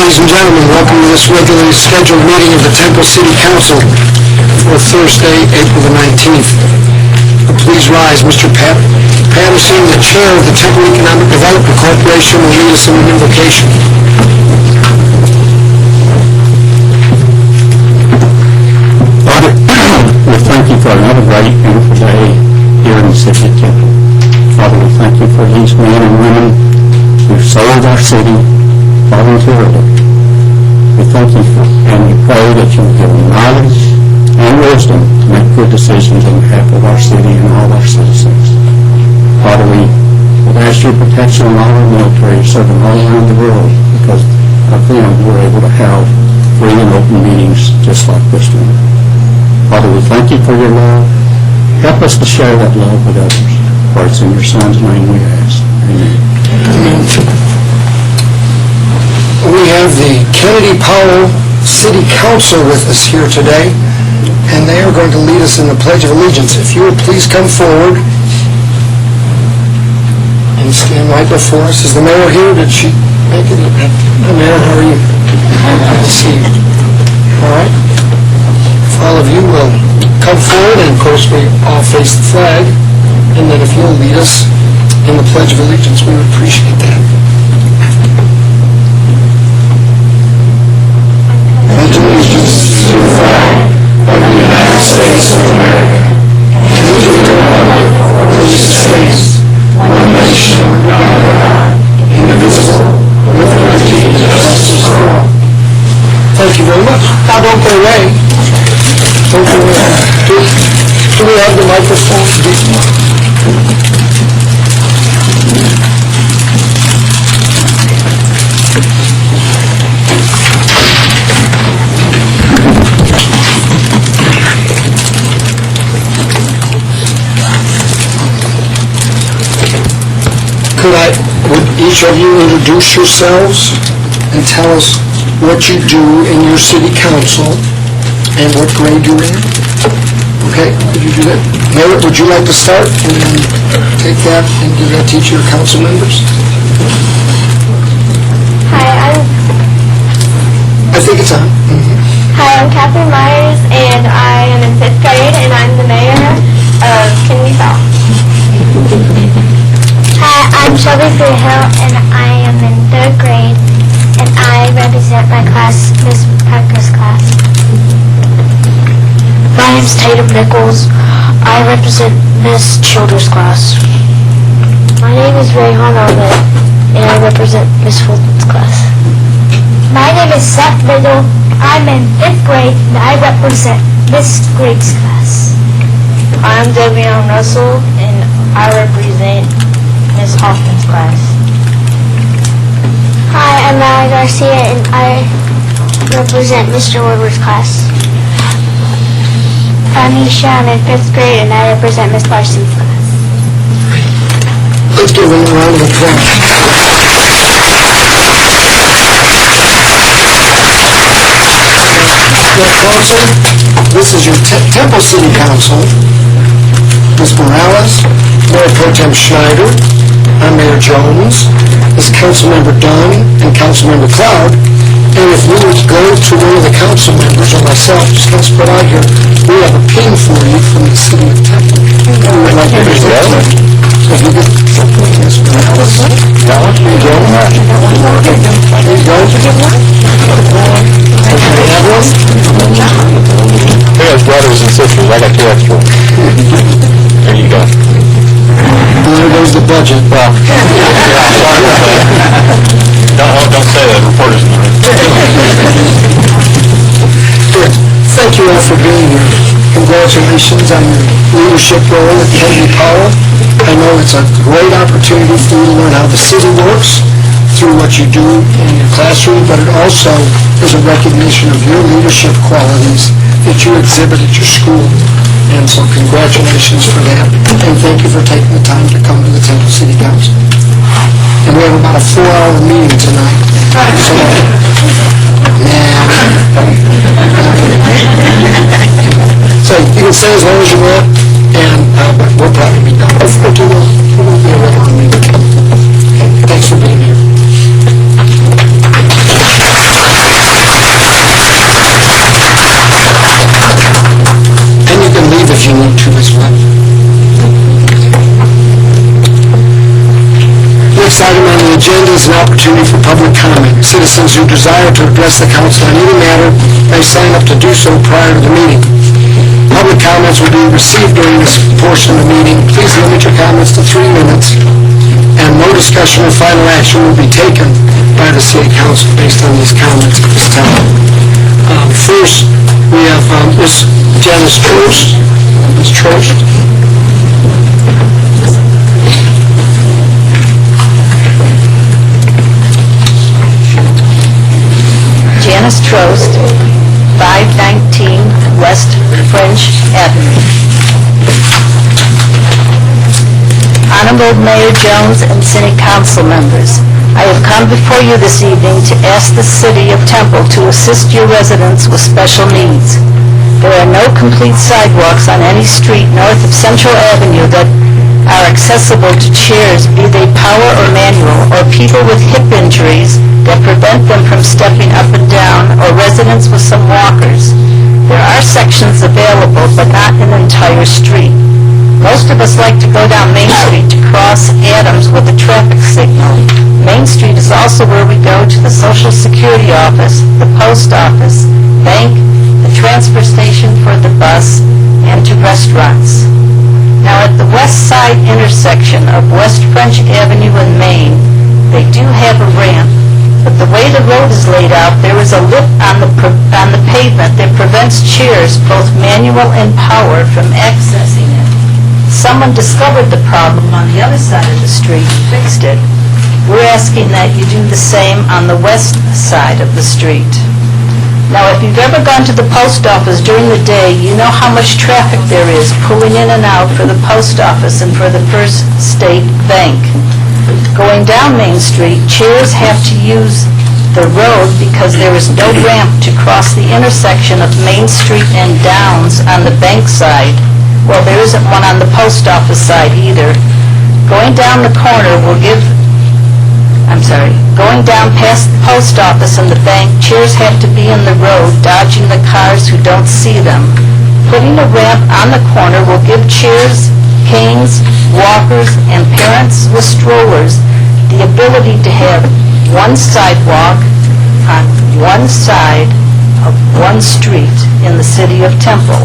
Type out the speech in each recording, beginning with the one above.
Ladies and gentlemen, welcome to this regularly scheduled meeting of the Temple City Council for Thursday, April the 19th. Please rise. Mr. Patterson, the Chair of the Temple Economic Development Corporation, will lead us in an invocation. Father, we thank you for another great, beautiful day here in the city of Temple. Father, we thank you for these men and women who served our city voluntarily. We thank you for, and we pray that you will give them knowledge and wisdom to make good decisions on behalf of our city and all our citizens. Father, we would ask your protection on all our military serving all around the world, because of them we're able to have free and open meetings just like this one. Father, we thank you for your love. Help us to share that love with others. For it's in your Son's name we ask. Amen. We have the Kennedy Powell City Council with us here today, and they are going to lead us in the Pledge of Allegiance. If you would please come forward and stand right before us. Is the mayor here? Did she make it? Mayor, how are you? Good to see you. All right. If all of you will come forward, and of course we all face the flag, and then if you'll lead us in the Pledge of Allegiance, we would appreciate that. Pledge allegiance to the flag of the United States of America, and to the republic for which it stands, one nation under God, indivisible, with liberty and justice for all. Thank you very much. Now don't go away. Don't go away. Do we have the microphone? Would each of you introduce yourselves and tell us what you do in your city council and what grade you're in? Okay, could you do that? Mayor, would you like to start and then take that and give that to each of your council members? Hi, I think it's on. I'm Catherine Myers, and I am in 5th grade, and I'm the mayor of Kennedy Powell. Hi, I'm Shelby Freehill, and I am in 3rd grade, and I represent my class, Miss Parker's class. My name's Tatum Nichols. I represent Miss Childers' class. My name is Rayhan Ahmed, And I represent Miss Fulton's class. My name is Seth Biddle. I'm in 5th grade, and I represent Miss Grade's class. I'm Devion Russell, and I represent Miss Hoffman's class. Hi, I'm Mara Garcia, and I represent Mr. Woodward's class. I'm Isha. I'm in 5th grade, and I represent Miss Larson's class. Let's give them a round of applause. Council, this is your Temple City Council. Ms. Morales, Mayor Pro Tem Schneider, I'm Mayor Jones, Ms. Councilmember Dunn, and Councilmember Cloud. And if we would go to one of the council members or myself, just let's put out here, we have a pin for you from the city of Temple. We would like to present that. So if you could, Ms. Morales. There you go. There you go. Okay, have one? We have brothers and sisters. I got 2 extra. There you go. Well, there goes the budget. Well, don't say that. Reporters know. Thank you all for being here. Congratulations on your leadership role at Kennedy Powell. I know it's a great opportunity for you to learn how the city works through what you do in your classroom, but it also is a recognition of your leadership qualities that you exhibit at your school. And so congratulations for that. And thank you for taking the time to come to the Temple City Council. And we have about a 4-hour meeting tonight. So, so you can stay as long as you want, and but we'll probably be done before too long. It won't be a regular meeting. Okay, thanks for being here. Next item on the agenda is an opportunity for public comment. Citizens who desire to address the council on any matter may sign up to do so prior to the meeting. Public comments will be received during this portion of the meeting. Please limit your comments to 3 minutes, and no discussion or final action will be taken by the city council based on these comments at this time. First, we have Ms. Janice Trost. Ms. Trost. Janice Trost, 519 West French Avenue. Honorable Mayor Jones and City Council members, I have come before you this evening to ask the City of Temple to assist your residents with special needs. There are no complete sidewalks on any street north of Central Avenue that are accessible to chairs, be they power or manual, or people with hip injuries that prevent them from stepping up and down, or residents with some walkers. There are sections available, but not an entire street. Most of us like to go down Main Street to cross Adams with a traffic signal. Main Street is also where we go to the Social Security office, the post office, bank, the transfer station for the bus, and to restaurants. Now, at the west side intersection of West French Avenue and Main, they do have a ramp, but the way the road is laid out, there is a lip on the pavement that prevents chairs, both manual and power, from accessing it. Someone discovered the problem on the other side of the street and fixed it. We're asking that you do the same on the west side of the street. Now, if you've ever gone to the post office during the day, you know how much traffic there is pulling in and out for the post office and for the First State Bank. Going down Main Street, chairs have to use the road because there is no ramp to cross the intersection of Main Street and Downs on the bank side. Well, there isn't one on the post office side either. Going down past the post office and the bank, chairs have to be in the road, dodging the cars who don't see them. Putting a ramp on the corner will give chairs, canes, walkers, and parents with strollers the ability to have one sidewalk on one side of one street in the city of Temple.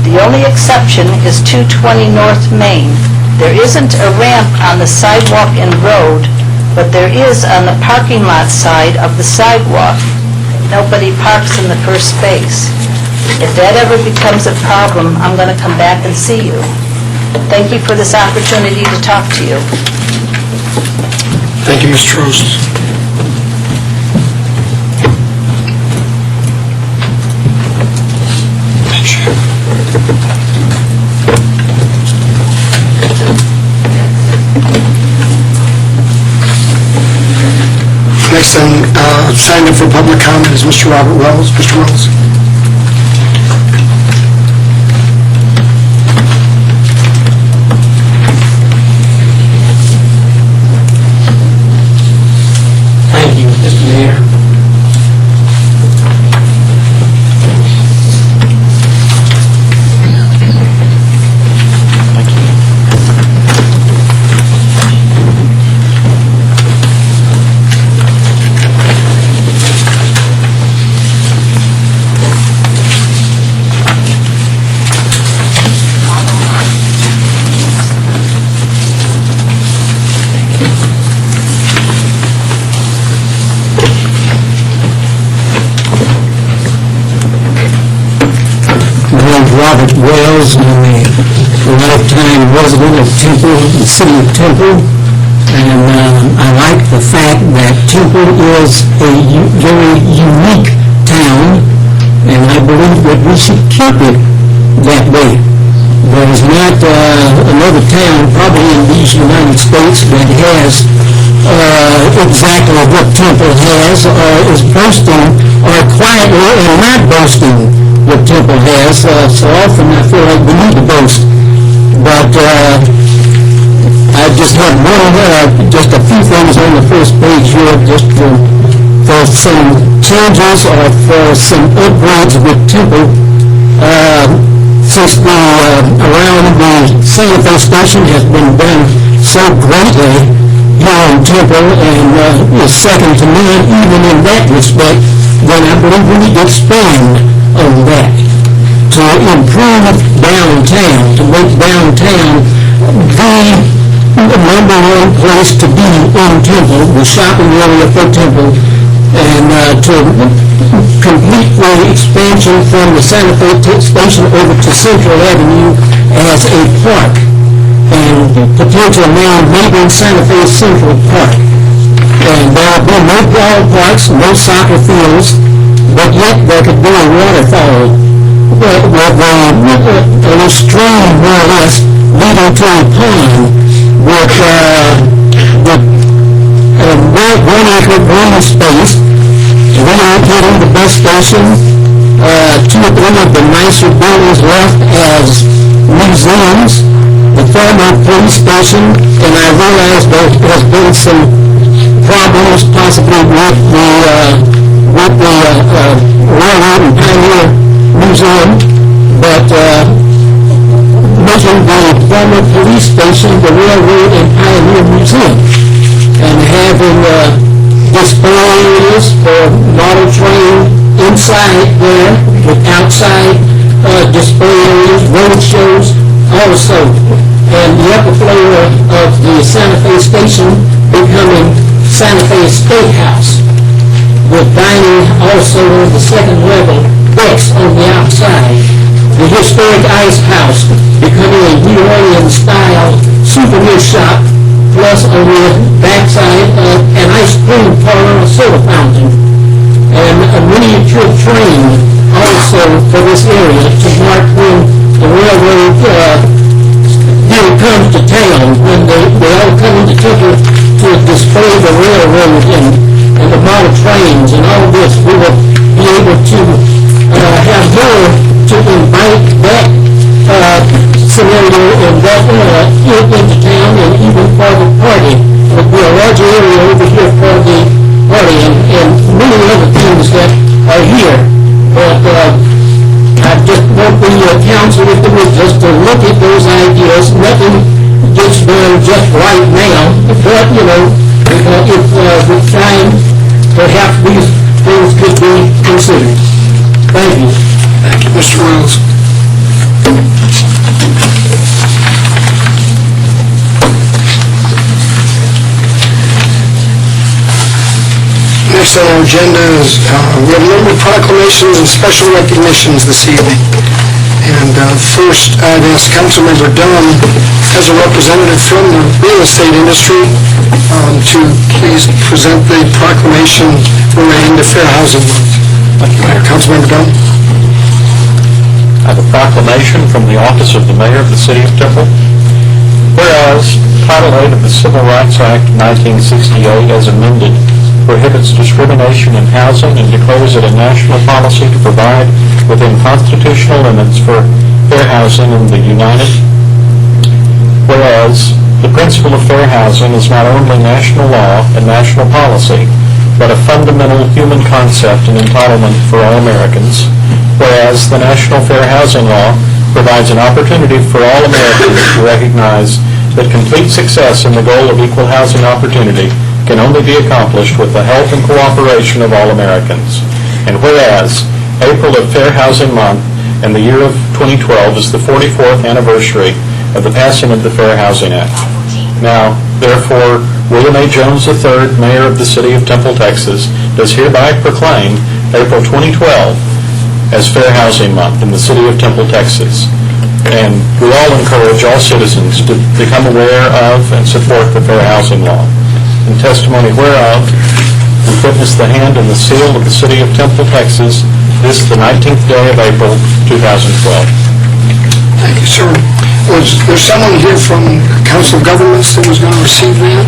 The only exception is 220 North Main. There isn't a ramp on the sidewalk and road, but there is on the parking lot side of the sidewalk. Nobody parks in the first space. If that ever becomes a problem, I'm going to come back and see you. Thank you for this opportunity to talk to you. Thank you, Ms. Trost. Next on signed up for public comment is Mr. Robert Wells. Mr. Wells. Thank you, Mr. Mayor. Robert Wells, I'm a lifetime resident of Temple, the city of Temple, and I like the fact that Temple is a very unique town, and I believe that we should keep it that way. There is not another town, probably in these United States, that has exactly what Temple has, or is boasting, or quietly and not boasting what Temple has. So often I feel like we need to boast. But I just have just a few things on the first page here, just for some changes or for some upgrades with Temple. Since around the CFO station has been done so greatly, here in Temple and is second to none even in that respect, then I believe we need to expand on that to improve downtown, to make downtown the number one place to be in Temple, the shopping area for Temple, and to complete the expansion from the Santa Fe station over to Central Avenue as a park, and potential now neighboring Santa Fe Central Park. And there will be no ballparks, no soccer fields, but yet there could be a waterfall with a little stream more or less leading to a pond with 1 acre green space, relocating the bus station, 2 or 3 of the nicer buildings left as museums, the former police station, and I realize there has been some problems possibly with the Railroad and Pioneer Museum, but making the former police station the Railroad and Pioneer Museum, and having display areas for model train inside there, with outside display areas, road shows also, and the upper floor of the Santa Fe station becoming Santa Fe Steakhouse, with dining also on the second level, decks on the outside. The historic Ice House becoming a New Orleans-style souvenir shop, plus on the backside an ice cream parlor, a soda fountain, and a miniature train also for this area to mark when the railroad comes to town, when they all come into Temple to display the railroad and the model trains and all this. We will be able to have more to invite that scenario and that into town, and even for the party. There will be a larger area over here for the party and many other things that are here. But I just want the council, if they would, just to look at those ideas. Nothing gets done just right now, but, if with time, perhaps these things could be considered. Thank you. Thank you, Mr. Wells. Next on our agenda is, we have a number of proclamations and special recognitions this evening. And first, I'd ask Councilmember Dunn, as a representative from the real estate industry, to please present the proclamation relating to Fair Housing Month. Councilmember Dunn. I have a proclamation from the office of the mayor of the city of Temple. Whereas Title 8 of the Civil Rights Act 1968 as amended prohibits discrimination in housing and declares it a national policy to provide within constitutional limits for fair housing in the United. Whereas the principle of fair housing is not only national law and national policy, but a fundamental human concept and entitlement for all Americans. Whereas the National Fair Housing Law provides an opportunity for all Americans to recognize that complete success in the goal of equal housing opportunity can only be accomplished with the help and cooperation of all Americans. And whereas April of Fair Housing Month and the year of 2012 is the 44th anniversary of the passing of the Fair Housing Act. Now, therefore, William A. Jones III, Mayor of the City of Temple, Texas, does hereby proclaim April 2012 as Fair Housing Month in the City of Temple, Texas. And we all encourage all citizens to become aware of and support the Fair Housing Law. In testimony whereof, we witness the hand and the seal of the City of Temple, Texas, this the 19th day of April, 2012. Thank you, sir. Was there someone here from the Council of Governments that was going to receive that?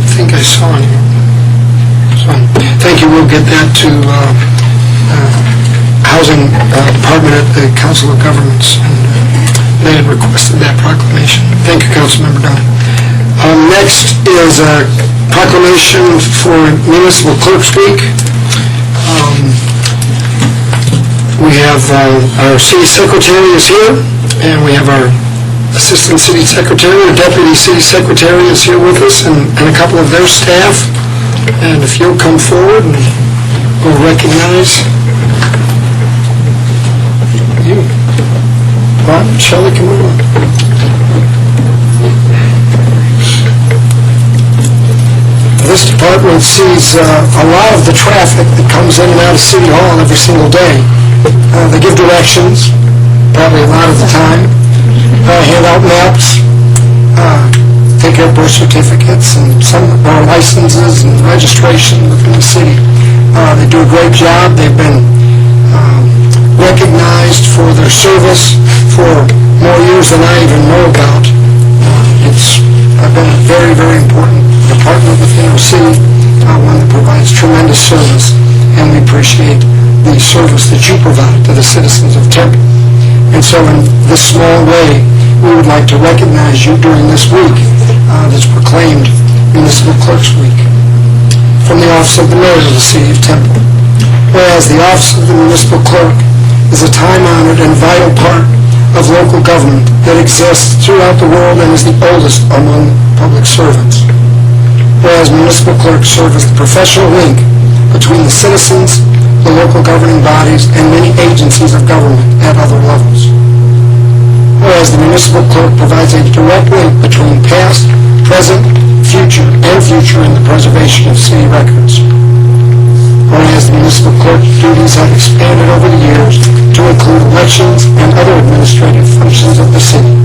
I think I saw him. So, thank you. We'll get that to Housing Department at the Council of Governments. And they had requested that proclamation. Thank you, Councilmember Dunn. Next is a proclamation for Municipal Clerks Week. We have our city secretary is here, and we have our Assistant City Secretary or Deputy City Secretary is here with us, and a couple of their staff. And if you'll come forward, and we'll recognize you. Bob, Shelley, come on. This department sees a lot of the traffic that comes in and out of City Hall every single day. They give directions, probably a lot of the time, hand out maps, take care of birth certificates and some licenses and registration within the city. They do a great job. They've been recognized for their service for more years than I even know about. It's been a very, very important department within our city, one that provides tremendous service, and we appreciate the service that you provide to the citizens of Temple. And so in this small way, we would like to recognize you during this week that's proclaimed Municipal Clerks Week. From the Office of the Mayor of the City of Temple. Whereas the Office of the Municipal Clerk is a time-honored and vital part of local government that exists throughout the world and is the oldest among public servants. Whereas municipal clerks serve as the professional link between the citizens, the local governing bodies, and many agencies of government at other levels. Whereas the municipal clerk provides a direct link between past, present, future, and future in the preservation of city records. Whereas the municipal clerk's duties have expanded over the years to include elections and other administrative functions of the city.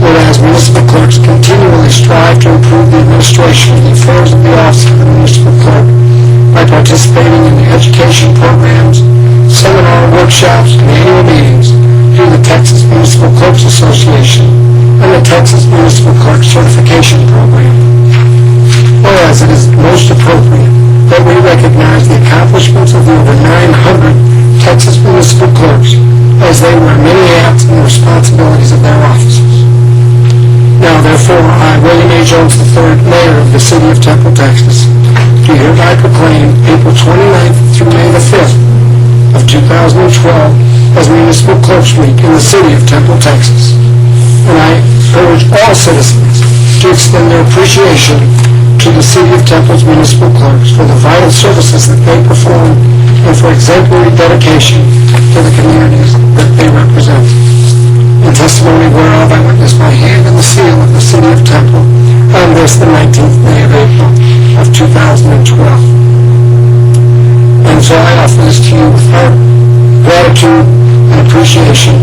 Whereas municipal clerks continually strive to improve the administration of the affairs of the office of the municipal clerk by participating in the education programs, seminar workshops, and annual meetings through the Texas Municipal Clerks Association and the Texas Municipal Clerk Certification Program. Whereas it is most appropriate that we recognize the accomplishments of the over 900 Texas municipal clerks as they wear many hats and the responsibilities of their offices. Now, therefore, I, William A. Jones III, Mayor of the City of Temple, Texas, do hereby proclaim April 29th through May the 5th of 2012 as Municipal Clerks Week in the City of Temple, Texas. And I urge all citizens to extend their appreciation to the City of Temple's municipal clerks for the vital services that they perform and for exemplary dedication to the communities that they represent. In testimony whereof I witness my hand in the seal of the City of Temple on this, the 19th day of April of 2012. And so I offer this to you with heart, gratitude, and appreciation,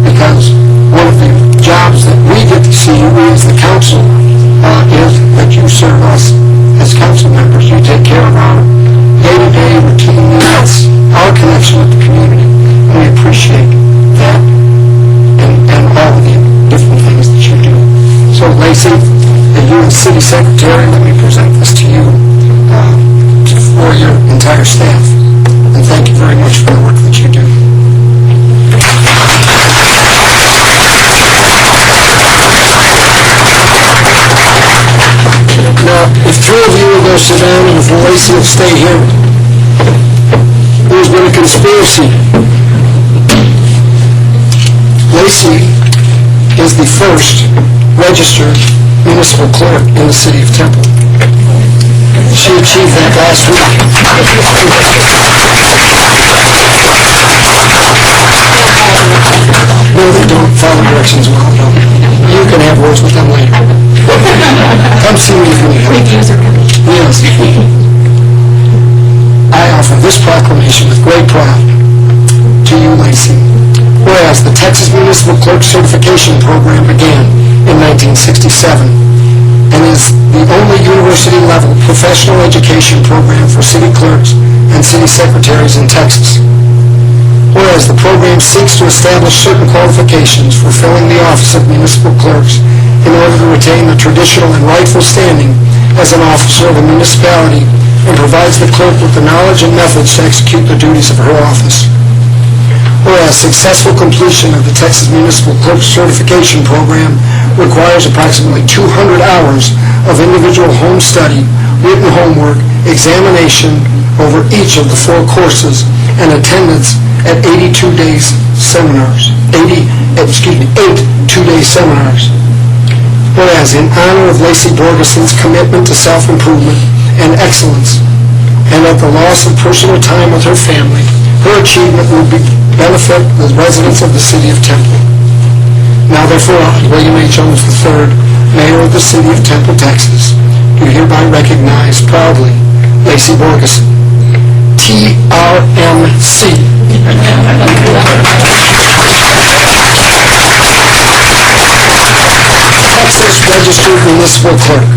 because one of the jobs that we get to see, we as the council, is that you serve us as council members. You take care of our day-to-day routine needs, our connection with the community, and we appreciate that and all of the different things that you do. So, Lacey, you as City Secretary, let me present this to you for your entire staff. And thank you very much for the work that you do. Now, if three of you will go sit down and if Lacey will stay here, there's been a conspiracy. Lacey is the first registered municipal clerk in the City of Temple. She achieved that last week. No, they don't follow directions well. No. You can have words with them later. Come see me if you need help. Reviews are coming. Yes. I offer this proclamation with great pride to you, Lacey. Whereas the Texas Municipal Clerk Certification Program began in 1967 and is the only university-level professional education program for city clerks and city secretaries in Texas. Whereas the program seeks to establish certain qualifications for filling the office of municipal clerks in order to retain the traditional and rightful standing as an officer of a municipality and provides the clerk with the knowledge and methods to execute the duties of her office. Whereas successful completion of the Texas Municipal Clerk Certification Program requires approximately 200 hours of individual home study, written homework, examination over each of the 4 courses, and attendance at 8 two-day seminars. Whereas in honor of Lacey Borgeson's commitment to self-improvement and excellence, and at the loss of personal time with her family, her achievement will benefit the residents of the city of Temple. Now therefore, I, William A. Jones III, Mayor of the city of Temple, Texas, do hereby recognize proudly Lacey Borgeson, TRMC. Texas Registered Municipal Clerk,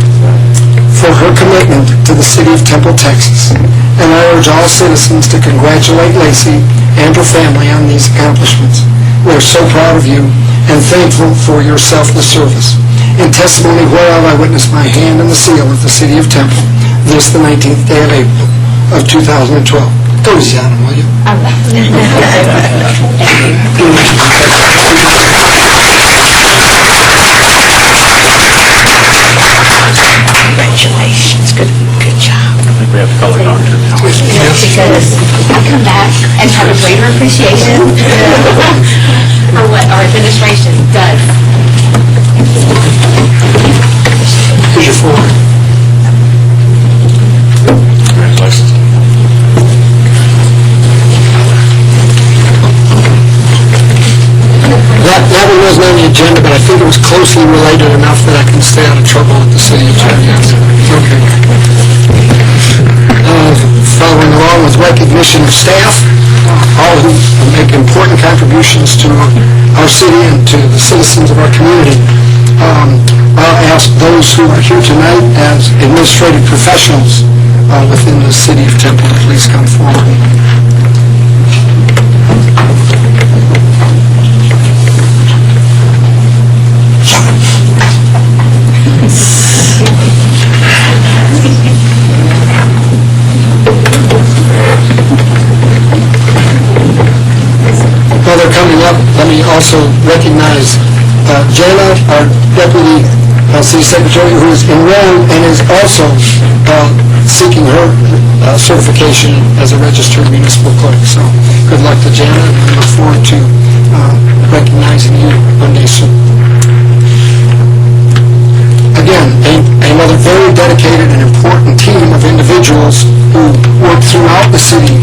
for her commitment to the city of Temple, Texas. And I urge all citizens to congratulate Lacey and her family on these accomplishments. We are so proud of you and thankful for your selfless service. In testimony whereof I witness my hand in the seal of the city of Temple, this the 19th day of April of 2012. Go to Zion, will you? Congratulations. Good job. I think we have to call a doctor now. Because I come back and have a greater appreciation for what our administration does. Here's your form. Congratulations. That one wasn't on the agenda, but I think it was closely related enough that I can stay out of trouble with the city attorney. Okay. Following along with recognition of staff, all who make important contributions to our city and to the citizens of our community. I'll ask those who are here tonight as administrative professionals within the city of Temple to please come forward. While they're coming up, let me also recognize Jayla, our Deputy City Secretary, who is enrolled and is also seeking her certification as a registered municipal clerk. So good luck to Jayla, and we look forward to recognizing you one day soon. Again, another very dedicated and important team of individuals who work throughout the city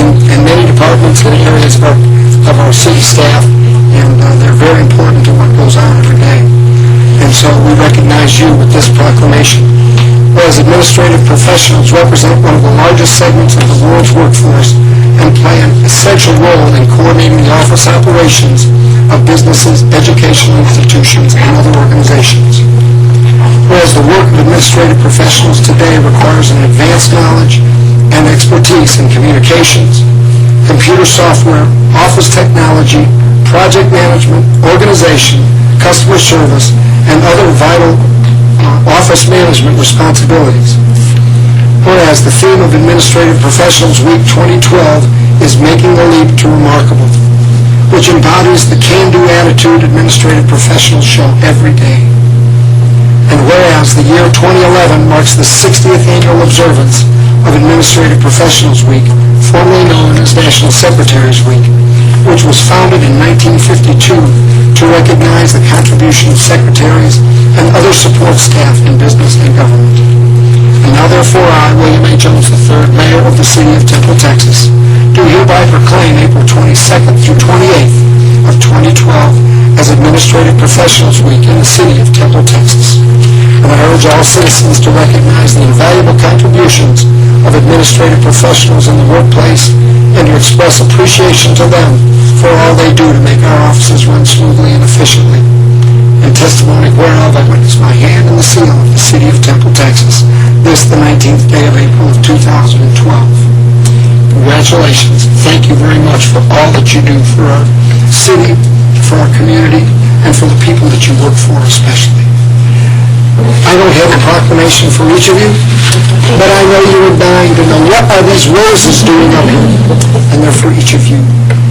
in many departments and areas of our city staff, and they're very important to what goes on every day. And so we recognize you with this proclamation. Whereas administrative professionals represent one of the largest segments of the world's workforce and play an essential role in coordinating the office operations of businesses, educational institutions, and other organizations. Whereas the work of administrative professionals today requires an advanced knowledge and expertise in communications, computer software, office technology, project management, organization, customer service, and other vital office management responsibilities. Whereas the theme of Administrative Professionals Week 2012 is Making the Leap to Remarkable, which embodies the can-do attitude administrative professionals show every day. And whereas the year 2011 marks the 60th annual observance of Administrative Professionals Week, formerly known as National Secretaries Week, which was founded in 1952 to recognize the contribution of secretaries and other support staff in business and government. And now therefore I, William A. Jones III, Mayor of the City of Temple, Texas, do hereby proclaim April 22nd through 28th of 2012 as Administrative Professionals Week in the City of Temple, Texas. And I urge all citizens to recognize the invaluable contributions of administrative professionals in the workplace and to express appreciation to them for all they do to make our offices run smoothly and efficiently. In testimony whereof I witness my hand in the seal of the City of Temple, Texas, this the 19th day of April of 2012. Congratulations. Thank you very much for all that you do for our city, for our community, and for the people that you work for especially. I don't have a proclamation for each of you, but I know you are dying to know what are these roses doing up here, and they're for each of you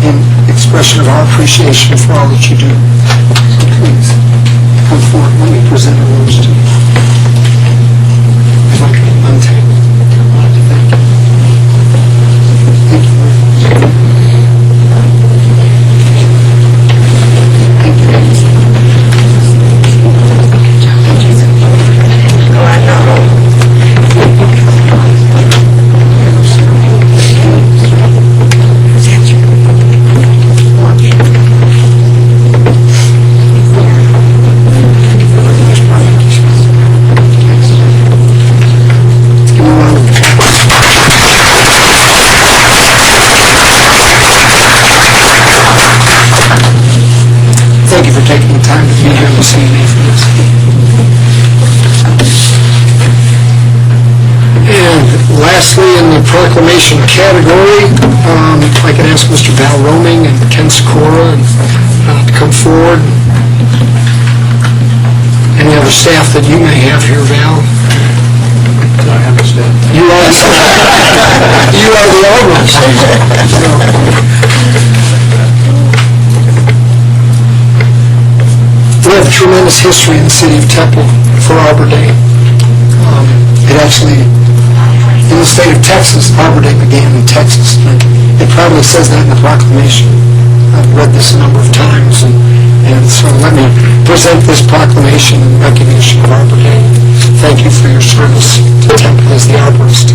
in expression of our appreciation for all that you do. So please, come forward. Let me present a rose to you. If I can untangle it, I wanted to thank you. Thank you very much. Lastly, in the proclamation category, I can ask Mr. Val Roaming and Ken Sikora to come forward. Any other staff that you may have here, Val? I have a staff. You are the arborist. We have a tremendous history in the city of Temple for Arbor Day. It actually, in the state of Texas, Arbor Day began in Texas. It probably says that in the proclamation. I've read this a number of times, and so let me present this proclamation in recognition of Arbor Day. Thank you for your service to Temple as the arborist.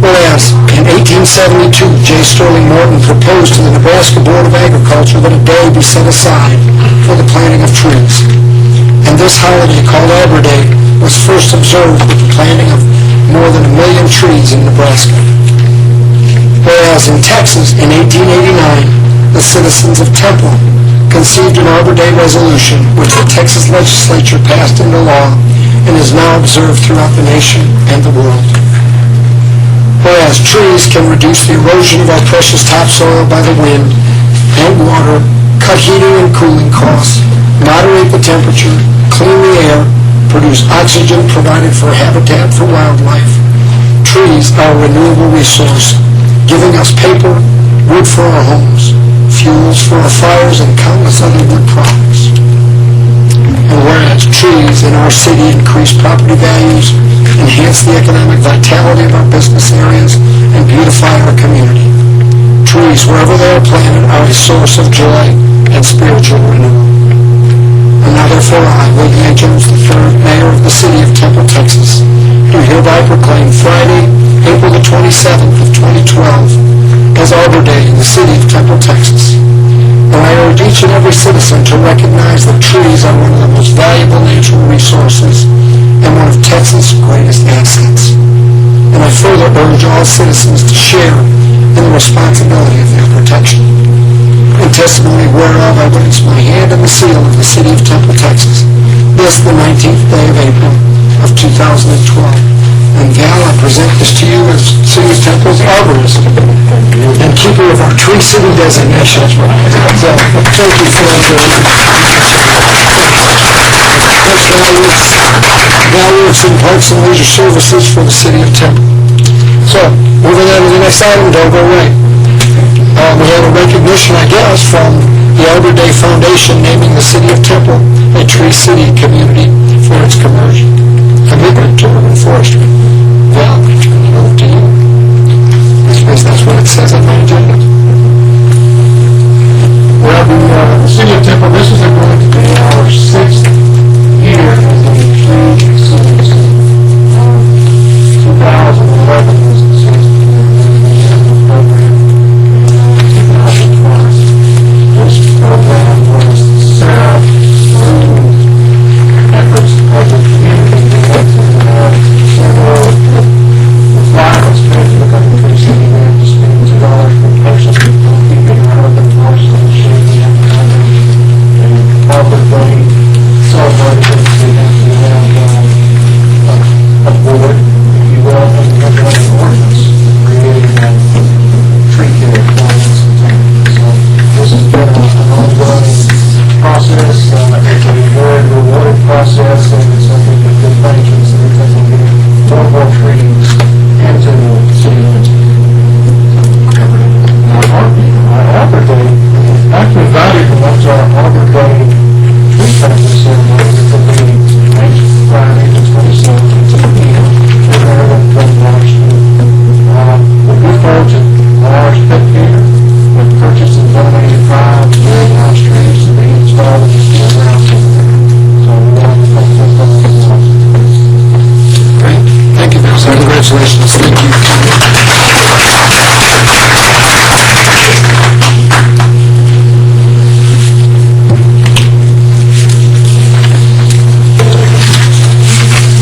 Whereas, in 1872, J. Sterling Morton proposed to the Nebraska Board of Agriculture that a day be set aside for the planting of trees. And this holiday, called Arbor Day, was first observed with the planting of more than 1 million trees in Nebraska. Whereas in Texas, in 1889, the citizens of Temple conceived an Arbor Day resolution, which the Texas legislature passed into law and is now observed throughout the nation and the world. Whereas trees can reduce the erosion of our precious topsoil by the wind and water, cut heating and cooling costs, moderate the temperature, clean the air, produce oxygen provided for habitat for wildlife. Trees are a renewable resource, giving us paper, wood for our homes, fuels for our fires, and countless other wood products. And whereas trees in our city increase property values, enhance the economic vitality of our business areas, and beautify our community. Trees, wherever they are planted, are a source of joy and spiritual renewal. And now therefore I, William A. Jones III, Mayor of the City of Temple, Texas, do hereby proclaim Friday, April the 27th of 2012 as Arbor Day in the City of Temple, Texas. And I urge each and every citizen to recognize that trees are one of the most valuable natural resources and one of Texas' greatest assets. And I further urge all citizens to share in the responsibility of their protection. In testimony whereof I witness my hand and the seal of the City of Temple, Texas, this the 19th day of April of 2012. And Val, I present this to you as City of Temple's arborist and keeper of our Tree City designation. So, thank you for that. Val works in Parks and Leisure Services for the City of Temple. So, moving on to the next item, don't go away. We had a recognition, I guess, from the Arbor Day Foundation naming the City of Temple a Tree City community for its commitment to urban forestry. Val, I turn it over to you. I suppose that's what it says on my agenda. Well, the City of Temple, this is going to be our 6th year as a tree city. 2011 was the 6th year of the program. This program was set up through efforts of the community to have several requirements made to become a tree city. We have to spend $2 per person keeping our urban forests in shape and publicly celebrated. We have to have a board, if you will, and we have to have an ordinance creating tree care plans. So this has been an ongoing process. It's a very rewarding process, and it's something that good patrons that are taking more and more trees into the city limits. Our Arbor Day, actually invited to watch our Arbor Day tree planting ceremony, which will be next Friday, the 27th at 2 p.m. in Maryland, Washington. The good folks at Lars Pet Care have purchased and donated 5 very nice trees to be installed in the school grounds over there. So we want to thank them for that. Great. Thank you, Val. Congratulations. Thank you.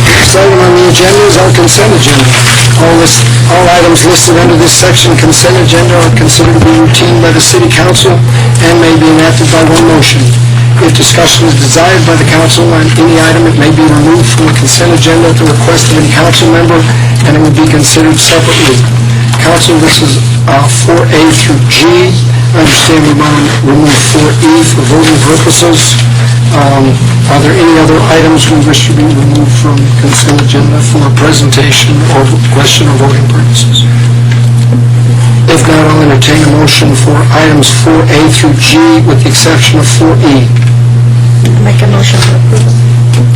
Next item on the agenda is our consent agenda. All items listed under this section, consent agenda, are considered to be routine by the City Council and may be enacted by one motion. If discussion is desired by the council on any item, it may be removed from the consent agenda at the request of any council member and it will be considered separately. Council, this is 4A through G. I understand we want to remove 4E for voting purposes. Are there any other items we wish to be removed from consent agenda for presentation or question or voting purposes? If not, I'll entertain a motion for items 4A through G with the exception of 4E. Make a motion for approval.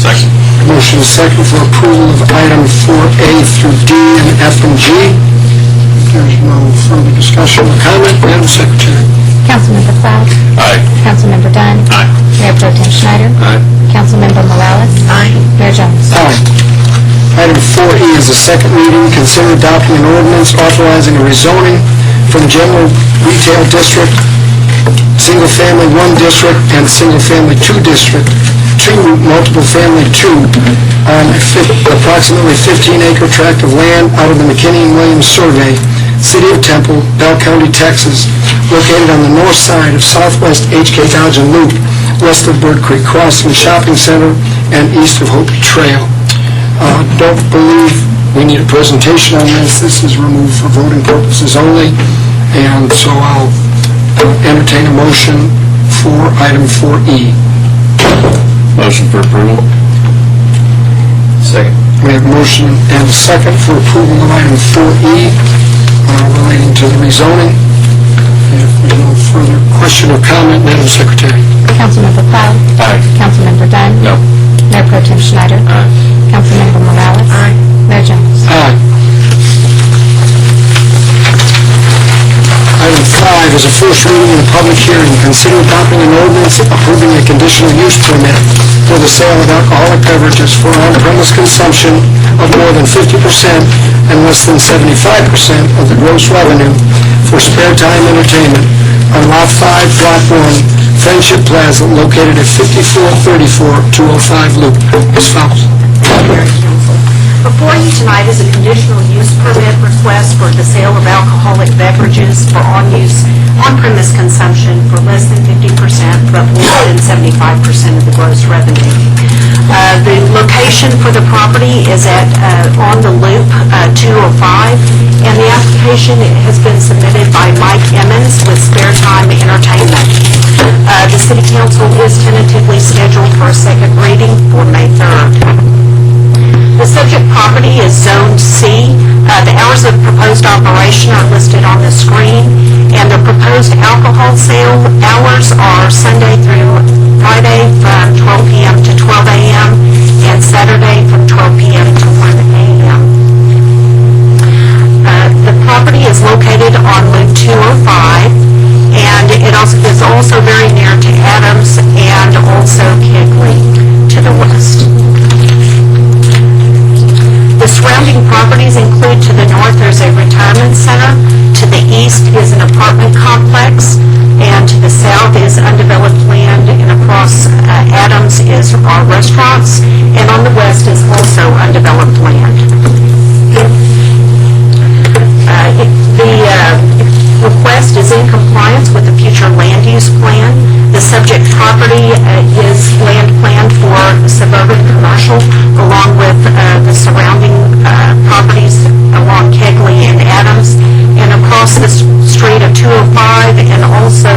Second. Motion is second for approval of item 4A through D and F and G. If there's no further discussion or comment, Madam Secretary. Councilmember Cloud? Aye. Councilmember Dunn? Aye. Mayor Pro Tem Schneider? Aye. Councilmember Morales? Aye. Mayor Jones? Aye. Item 4E is the second reading. Consider adopting an ordinance authorizing a rezoning from general retail district, single-family 1 district, and single-family 2 district to multiple-family 2 on approximately 15-acre tract of land out of the McKinney and Williams Survey, City of Temple, Bell County, Texas, located on the north side of Southwest H.K. Dodgen Loop, west of Bird Creek Crossing Shopping Center, and east of Hopi Trail. Don't believe we need a presentation on this. This is removed for voting purposes only, and so I'll entertain a motion for item 4E. Motion for approval. Second. We have a motion and a second for approval of item 4E relating to the rezoning. If there's no further question or comment, Madam Secretary. Councilmember Cloud? Aye. Councilmember Dunn? No. Mayor Pro Tem Schneider? Aye. Councilmember Morales? Aye. Mayor Jones? Aye. Item 5 is a first reading and a public hearing. Consider adopting an ordinance approving a conditional use permit for the sale of alcoholic beverages for on-premise consumption of more than 50% and less than 75% of the gross revenue for spare time entertainment on Lot 5, Block 1, Friendship Plaza, located at 5434 205 Loop. Ms. Phelps. Before you tonight is a conditional use permit request for the sale of alcoholic beverages for on-premise consumption for less than 50%, but more than 75% of the gross revenue. The location for the property is on the Loop 205, and the application has been submitted by Mike Emmons with Spare Time Entertainment. The City Council is tentatively scheduled for a second reading for May 3rd. The subject property is Zone C. The hours of proposed operation are listed on the screen, and the proposed alcohol sale hours are Sunday through Friday from 12 p.m. to 12 a.m. and Saturday from 12 p.m. to 1 a.m. The property is located on Loop 205, and it is also very near to Adams and also Kegley to the west. The surrounding properties include: to the north there's a retirement center, to the east is an apartment complex, and to the south is undeveloped land, and across Adams is our restaurants, and on the west is also undeveloped land. The request is in compliance with the future land use plan. The subject property is land planned for suburban commercial, along with the surrounding properties along Kegley and Adams, and across the street of 205, and also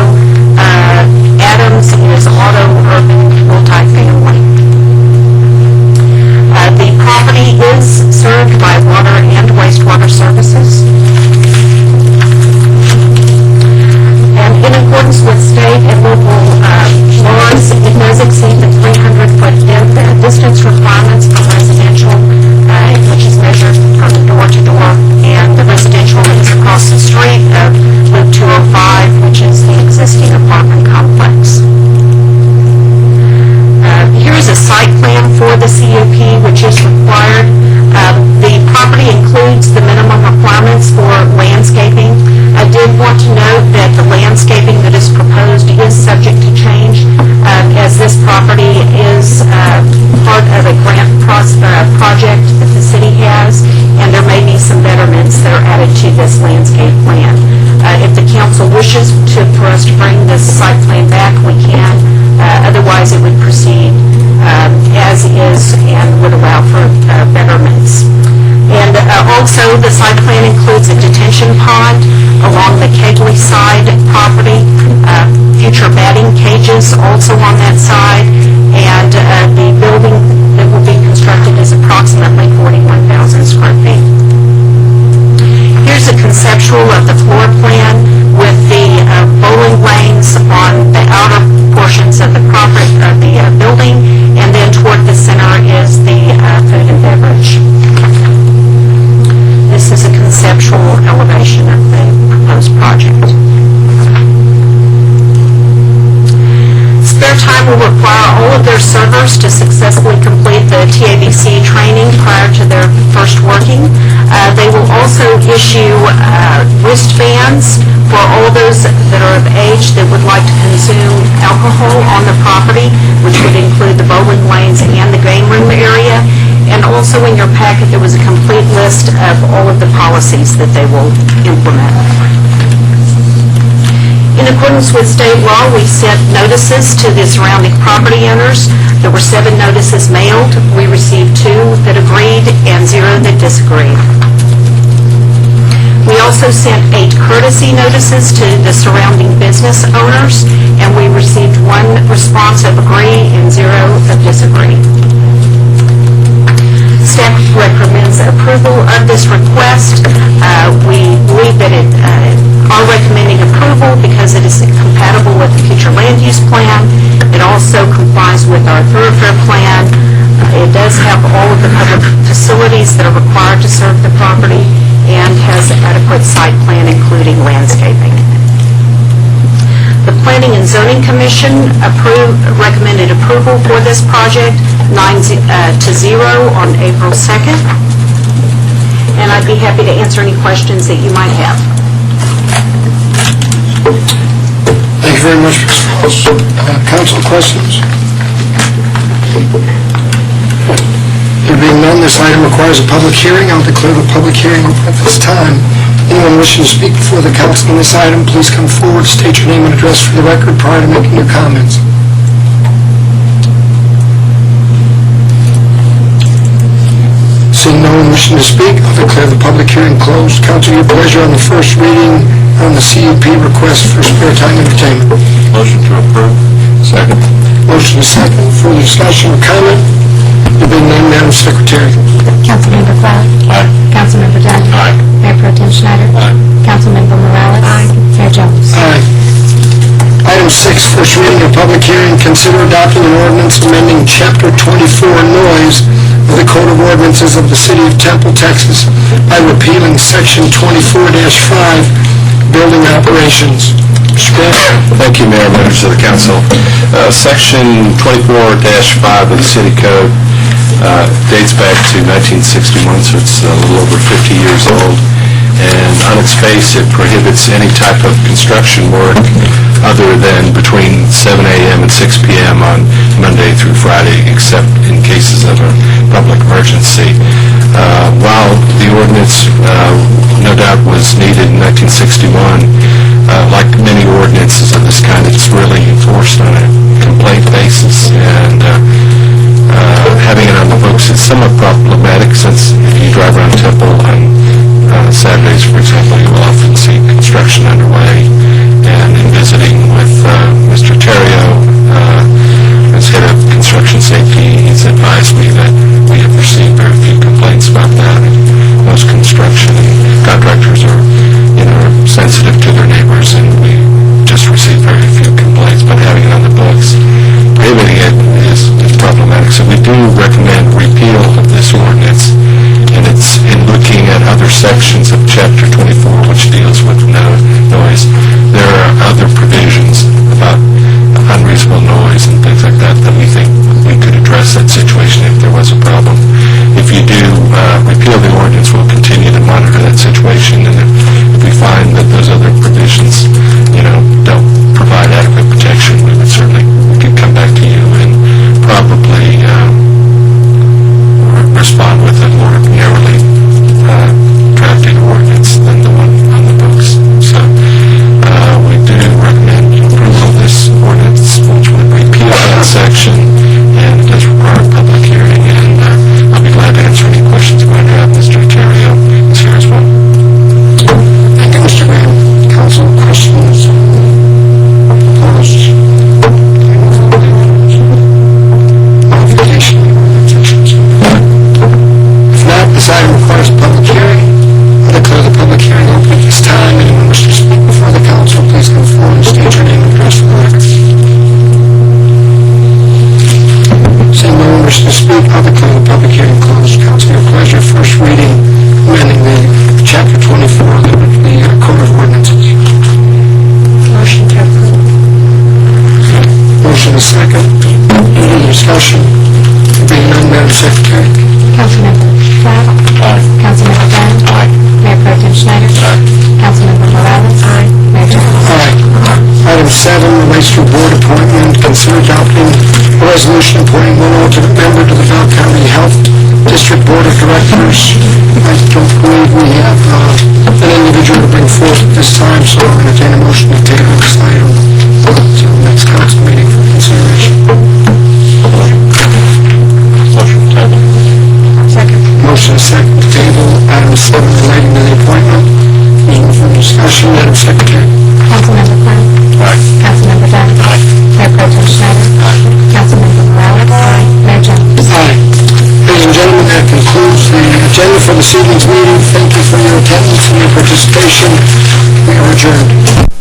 Adams is auto urban multifamily. The property is served by water and wastewater services. And in accordance with state and local laws, it does exceed the 300-foot distance requirements for residential, which is measured from door to door, and the residential is across the street of Loop 205, which is the existing apartment complex. Here's a site plan for the CUP, which is required. The property includes the minimum requirements for landscaping. I did want to note that the landscaping that is proposed is subject to change, as this property is part of a grant project that the city has, and there may be some betterments that are added to this landscape plan. If the council wishes for us to bring this site plan back, we can. Otherwise, it would proceed as is and would allow for betterments. And also, the site plan includes a detention pond along the Kegley side property, future batting cages also on that side, and the building that will be constructed is approximately 41,000 square feet. Here's a conceptual of the floor plan with the bowling lanes on the outer portions of the property, of the building, and then toward the center is the food and beverage. This is a conceptual elevation of the proposed project. Spare Time will require all of their servers to successfully complete the TABC training prior to their first working. They will also issue wristbands for all those that are of age that would like to consume alcohol on the property, which would include the bowling lanes and the game room area. And also in your packet, there was a complete list of all of the policies that they will implement. In accordance with state law, we sent notices to the surrounding property owners. There were 7 notices mailed. We received 2 that agreed and 0 that disagreed. We also sent 8 courtesy notices to the surrounding business owners, and we received 1 response of agree and 0 of disagree. Staff recommends approval of this request. We believe that it are recommending approval because it is compatible with the future land use plan. It also complies with our thoroughfare plan. It does have all of the public facilities that are required to serve the property and has adequate site plan, including landscaping. The Planning and Zoning Commission recommended approval for this project 9-0 on April 2nd. And I'd be happy to answer any questions that you might have. Thank you very much, Ms. Walsh. Council questions? There being none, this item requires a public hearing. I'll declare the public hearing open at this time. Anyone wishing to speak before the council on this item, please come forward, state your name and address for the record prior to making your comments. Seeing no one wishing to speak, I'll declare the public hearing closed. Council, your pleasure on the first reading on the CUP request for spare time entertainment. Motion to approve. Second. Motion is second. Further discussion or comment? You've been named, Madam Secretary. Councilmember Cloud? Aye. Councilmember Dunn? Aye. Mayor Pro Tem Schneider? Aye. Councilmember Morales? Aye. Mayor Jones? Aye. Item 6, first reading of public hearing, consider adopting an ordinance amending Chapter 24 noise of the Code of Ordinances of the City of Temple, Texas by repealing Section 24-5, building operations. Mr. Grant? Thank you, Mayor, members of the council. Section 24-5 of the City Code dates back to 1961, so it's a little over 50 years old. And on its face, it prohibits any type of construction work other than between 7 a.m. and 6 p.m. on Monday through Friday, except in cases of a public emergency. While the ordinance no doubt was needed in 1961, like many ordinances of this kind, it's really enforced on a complaint basis, and having it on the books is somewhat problematic, since if you drive around Temple on Saturdays, for example, you will often see construction underway. And in visiting with Mr. Terrio, as head of construction safety, he's advised me that we have received very few complaints about that. Most construction contractors are, sensitive to their neighbors, and we just received very few complaints. But having it on the books, prohibiting it is problematic. So we do recommend repeal of this ordinance, and it's in looking at other sections of Chapter 24, which deals with noise. There are other provisions about unreasonable noise and things like that we think we could address that situation if there was a problem. If you do repeal the ordinance, we'll continue to monitor that situation, and if we find that those other provisions, don't provide adequate protection, we could come back to you and probably respond with a more narrowly drafted ordinance than the one on the books. So we do recommend approval of this ordinance, which would repeal that section, and it does require a public hearing, and I'll be glad to answer any questions you might have, Mr. Chair. Secretary. Councilmember Platt? Aye. Councilmember Dunn? Aye. Mayor Pro Tem Schneider? Councilmember Morales? Mayor Jones? Aye. Item 7 relates to board appointment. Consider adopting a resolution appointing one alternate member to the Val County Health District Board of Directors. I don't believe we have an individual to bring forth at this time, so I'll entertain a motion to table this item to the next council meeting for consideration. Motion to table. Motion is second to table item 7 relating to the appointment. There's no further discussion. Madam Secretary. Councilmember Platt? Aye. Councilmember Dunn? Mayor Pro Tem Schneider? Councilmember Morales? Mayor Jones? Aye. Ladies and gentlemen, that concludes the agenda for this evening's meeting. Thank you for your attendance and your participation. We are adjourned.